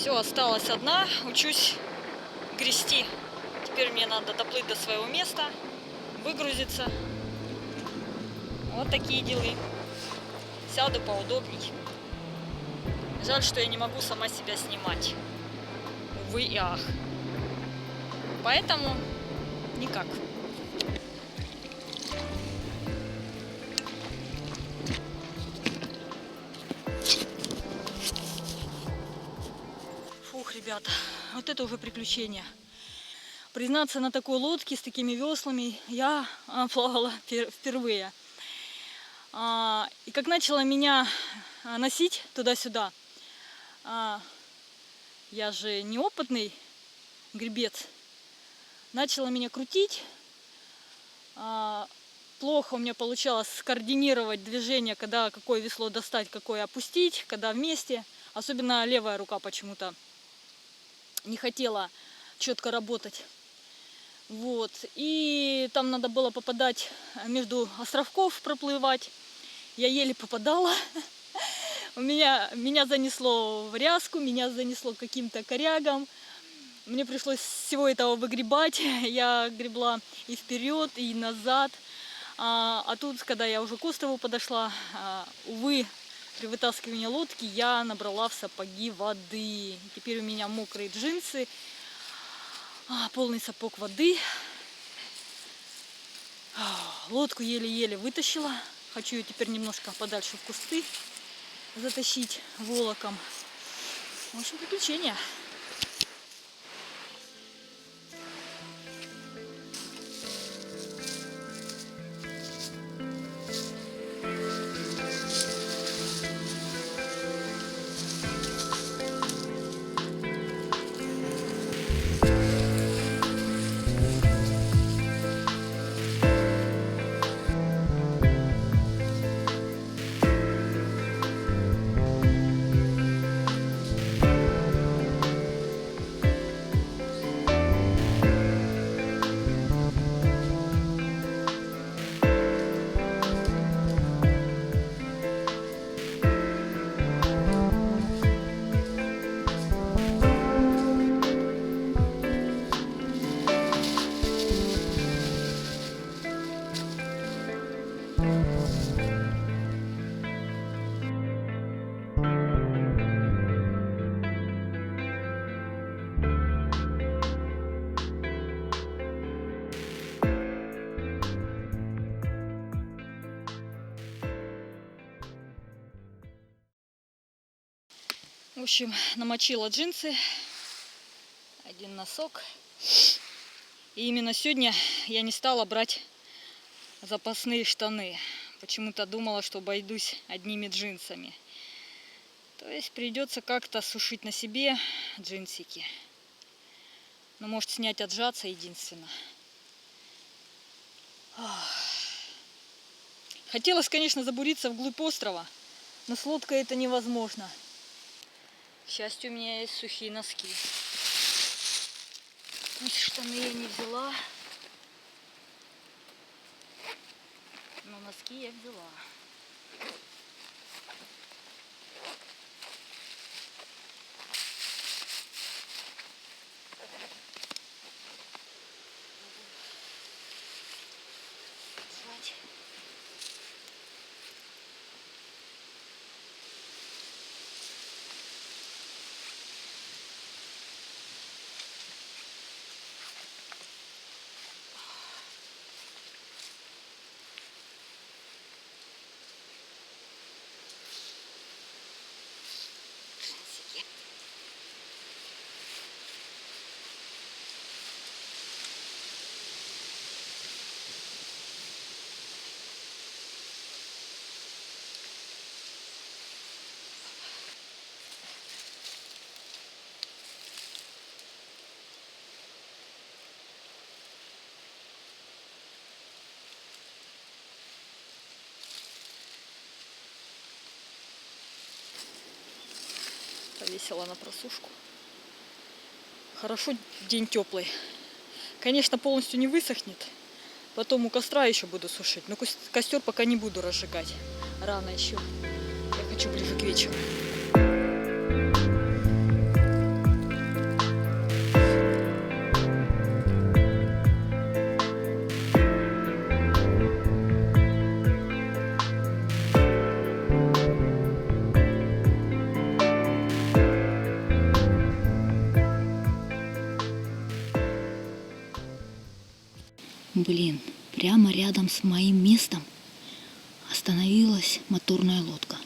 Все, осталась одна, учусь грести. Теперь мне надо доплыть до своего места, выгрузиться. Вот такие дела. Сяду поудобней. Жаль, что я не могу сама себя снимать. Увы и ах. Поэтому никак. Фух, ребята, вот это уже приключение. Признаться, на такой лодке с такими веслами я плавала впервые. И как начала меня носить туда-сюда, я же неопытный гребец, начала меня крутить. Плохо у меня получалось скоординировать движение, когда какое весло достать, какое опустить, когда вместе. Особенно левая рука почему-то не хотела четко работать. Вот. И там надо было попадать между островков, проплывать. Я еле попадала. Меня занесло в ряску, меня занесло к каким-то корягам. Мне пришлось всего этого выгребать. Я гребла и вперед, и назад. А тут, когда я уже к острову подошла, увы, при вытаскивании лодки я набрала в сапоги воды. Теперь у меня мокрые джинсы, полный сапог воды. Лодку еле-еле вытащила. Хочу ее теперь немножко подальше в кусты затащить волоком. В общем, приключения. В общем, намочила джинсы, один носок. И именно сегодня я не стала брать запасные штаны. Почему-то думала, что обойдусь одними джинсами. То есть придется как-то сушить на себе джинсики. Но может снять, отжаться единственно. Хотелось, конечно, забуриться вглубь острова, но с лодкой это невозможно. К счастью, у меня есть сухие носки. Штаны я не взяла, но носки я взяла. Повесила на просушку. Хорошо, день теплый. Конечно, полностью не высохнет. Потом у костра еще буду сушить. Но костер пока не буду разжигать. Рано еще. Я хочу ближе к вечеру. Блин, прямо рядом с моим местом остановилась моторная лодка.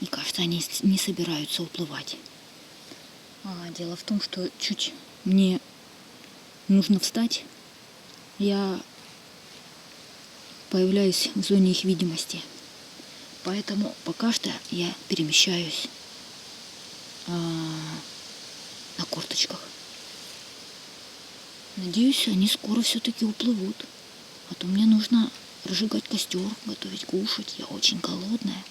И кажется, они не собираются уплывать. Дело в том, что чуть мне нужно встать, я появляюсь в зоне их видимости. Поэтому пока что я перемещаюсь на корточках. Надеюсь, они скоро все-таки уплывут. А то мне нужно разжигать костер, готовить кушать. Я очень голодная.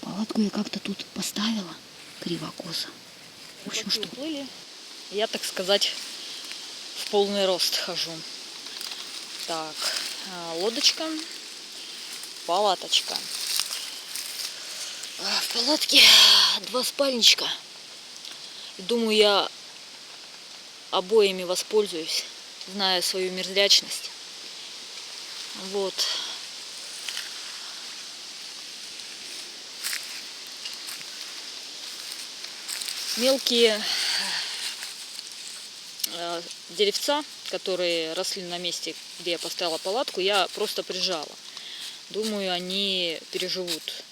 Палатку я как-то тут поставила криво-косо. В общем, что? Уплыли. Я, так сказать, в полный рост хожу. Так, лодочка, палаточка. В палатке 2 спальничка. Думаю, я обоими воспользуюсь, зная свою мерзлячность. Вот. Мелкие деревца, которые росли на месте, где я поставила палатку, я просто прижала. Думаю, они переживут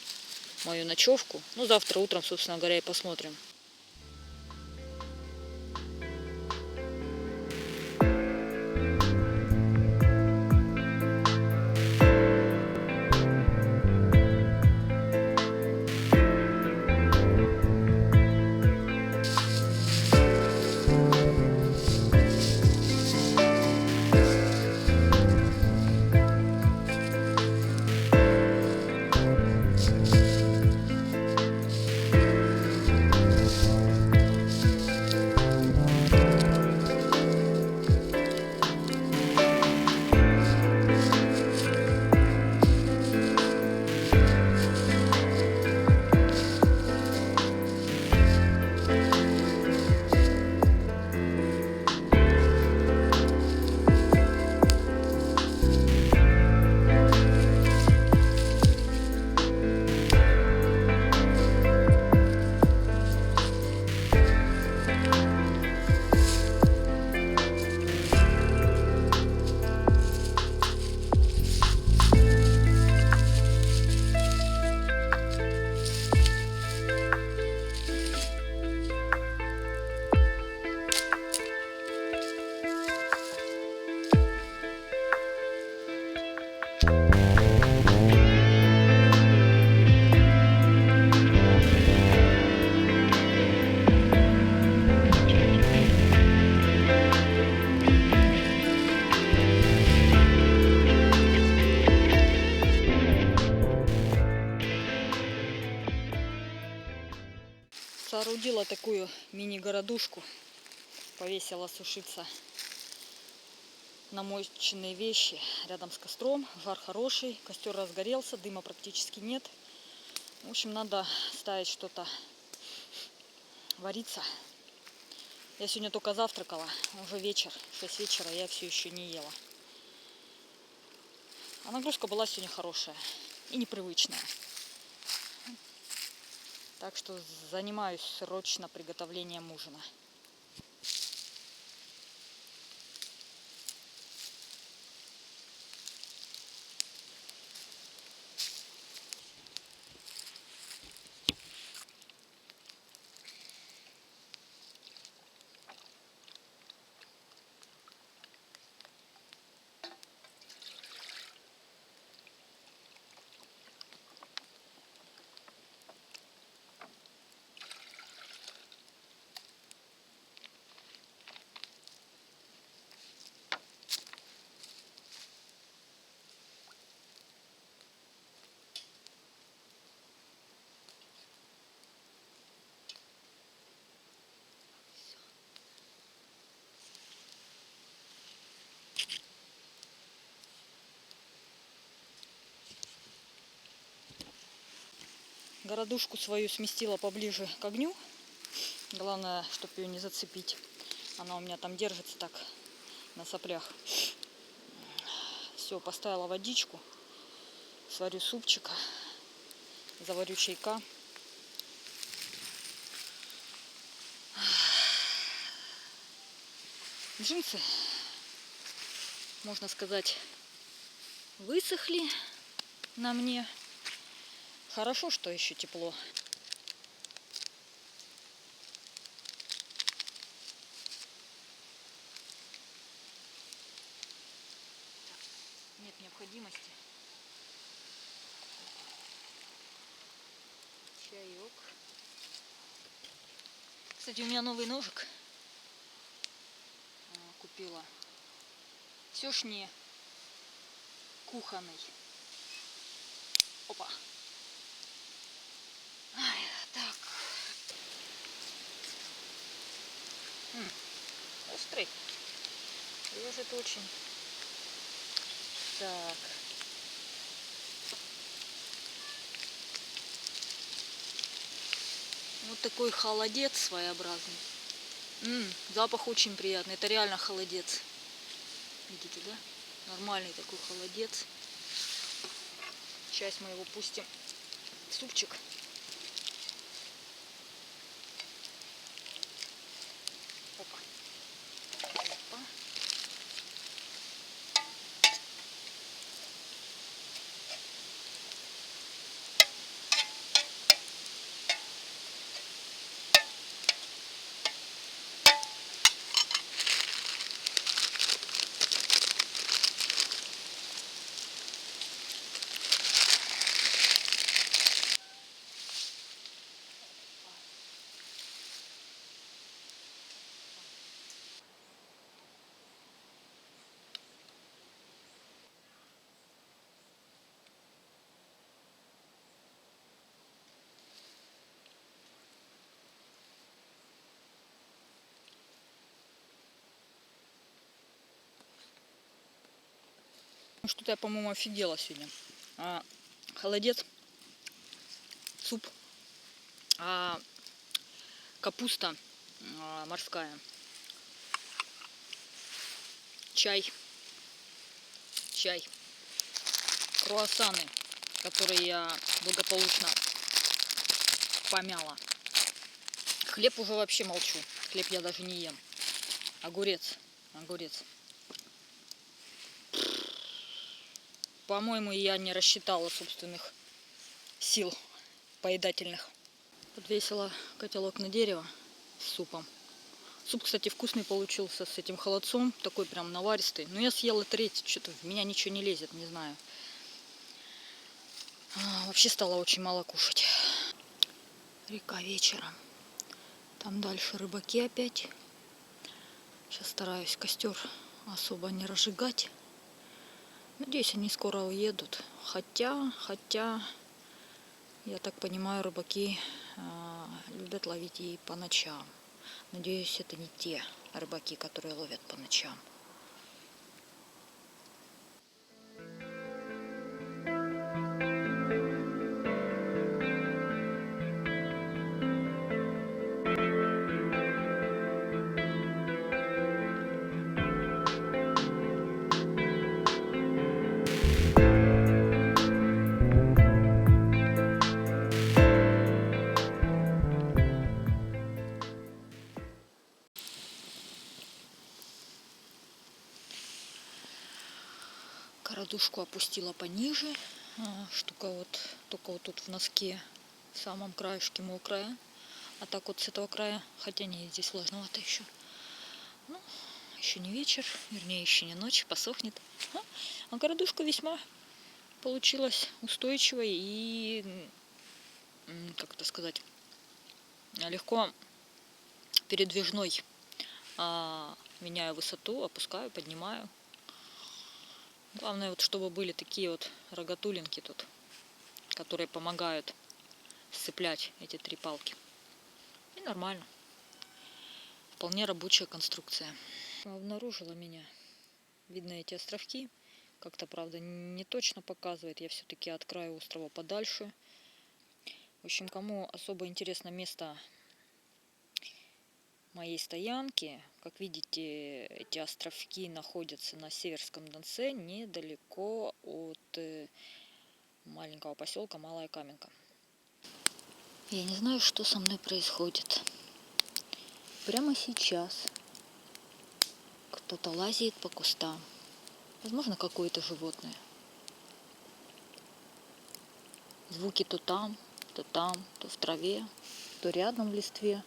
мою ночевку. Ну, завтра утром, собственно говоря, и посмотрим. Соорудила такую мини-городушку, повесила сушиться намоченные вещи рядом с костром. Жар хороший, костер разгорелся, дыма практически нет. В общем, надо ставить что-то вариться. Я сегодня только завтракала, уже вечер, 6 вечера, я все еще не ела. А нагрузка была сегодня хорошая и непривычная. Так что занимаюсь срочно приготовлением ужина. Городушку свою сместила поближе к огню. Главное, чтобы ее не зацепить. Она у меня там держится так на соплях. Все, поставила водичку. Сварю супчика. Заварю чайка. Джинсы можно сказать, высохли на мне. Хорошо, что еще тепло. Нет необходимости. Чаек. Кстати, у меня новый ножик купила. Все ж не кухонный. Опа. Ай, так. Острый. Режет очень. Так. Вот такой холодец своеобразный. Запах очень приятный. Это реально холодец. Видите, да? Нормальный такой холодец. Сейчас мы его пустим в супчик. Опа. Опа. Ну, что-то я, по-моему, офигела сегодня. Холодец, суп, капуста морская, чай, круассаны, которые я благополучно помяла. Хлеб уже вообще молчу. Хлеб я даже не ем. Огурец. По-моему, я не рассчитала собственных сил поедательных. Подвесила котелок на дерево с супом. Суп, кстати, вкусный получился с этим холодцом. Такой прям наваристый. Но я съела треть. Что-то в меня ничего не лезет, не знаю. Вообще стало очень мало кушать. Река вечером. Там дальше рыбаки опять. Сейчас стараюсь костер особо не разжигать. Надеюсь, они скоро уедут. Хотя, я так понимаю, рыбаки любят ловить и по ночам. Надеюсь, это не те рыбаки, которые ловят по ночам. Коротушку опустила пониже. Штука вот только вот тут в носке, в самом краешке мокрая. А так вот с этого края, хотя не, здесь влажновато еще. Ну, еще не вечер, вернее, еще не ночь, посохнет. А городушка весьма получилась устойчивой и, как это сказать, легко передвижной. Меняю высоту, опускаю, поднимаю. Главное, вот чтобы были такие вот рогатулинки тут, которые помогают сцеплять эти 3 палки. И нормально. Вполне рабочая конструкция. Обнаружила меня. Видно эти островки. Как-то, правда, не точно показывает. Я все-таки от края острова подальше. В общем, кому особо интересно место моей стоянки, как видите, эти островки находятся на Северском Донце, недалеко от маленького поселка Малая Каменка. Я не знаю, что со мной происходит. Прямо сейчас кто-то лазит по кустам. Возможно, какое-то животное. Звуки то там, то в траве, то рядом в листве.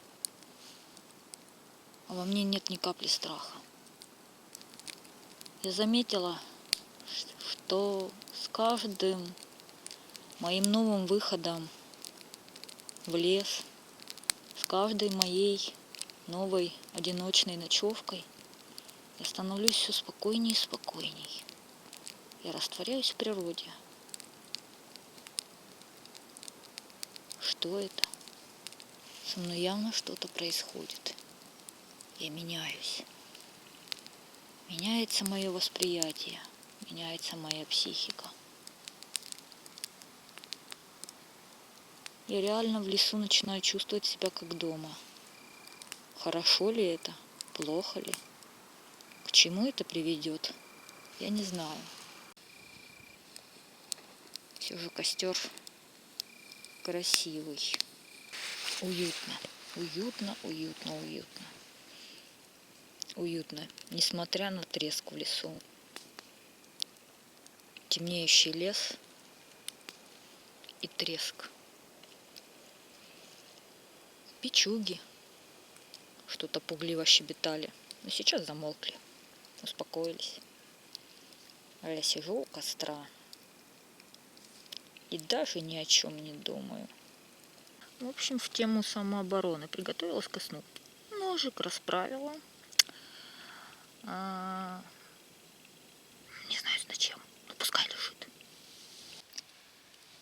А во мне нет ни капли страха. Я заметила, что с каждым моим новым выходом в лес, с каждой моей новой одиночной ночевкой я становлюсь все спокойней и спокойней. Я растворяюсь в природе. Что это? Со мной явно что-то происходит. Я меняюсь. Меняется мое восприятие, меняется моя психика. Я реально в лесу начинаю чувствовать себя как дома. Хорошо ли это? Плохо ли? К чему это приведет? Я не знаю. Все же костер красивый. Уютно. Уютно, уютно, уютно. Уютно, несмотря на треск в лесу. Темнеющий лес и треск. Печуги что-то пугливо щебетали, но сейчас замолкли, успокоились. А я сижу у костра и даже ни о чем не думаю. В общем, в тему самообороны приготовилась ко сну. Ножик расправила. Не знаю зачем, но пускай лежит.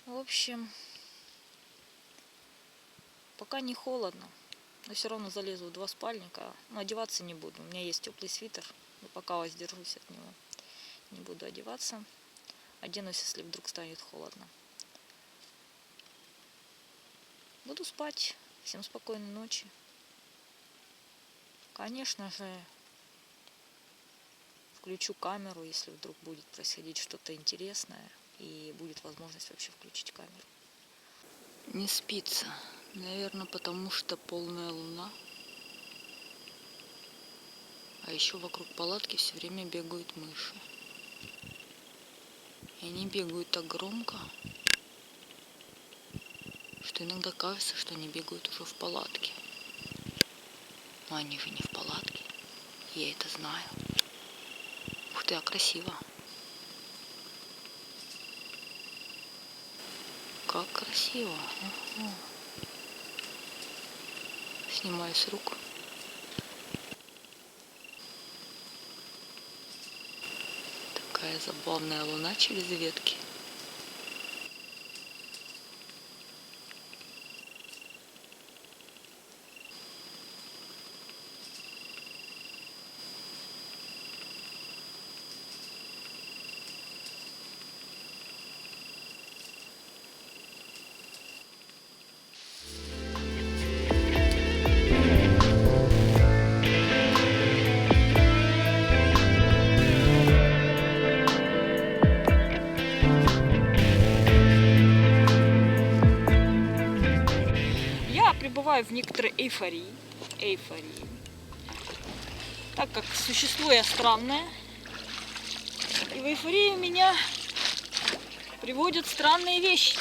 В общем, пока не холодно, но все равно залезу в 2 спальника. Но одеваться не буду. У меня есть теплый свитер, но пока воздержусь от него. Не буду одеваться. Оденусь, если вдруг станет холодно. Буду спать. Всем спокойной ночи. Конечно же, включу камеру, если вдруг будет происходить что-то интересное. И будет возможность вообще включить камеру. Не спится. Наверное, потому что полная луна. А еще вокруг палатки все время бегают мыши. И они бегают так громко, что иногда кажется, что они бегают уже в палатке. Но они же не в палатке. Я это знаю. Ух ты, а красиво. Как красиво. Ого. Снимаю с рук. Такая забавная луна через ветки. Пребываю в некоторой эйфории, так как существо я странное, и в эйфорию меня приводят странные вещи.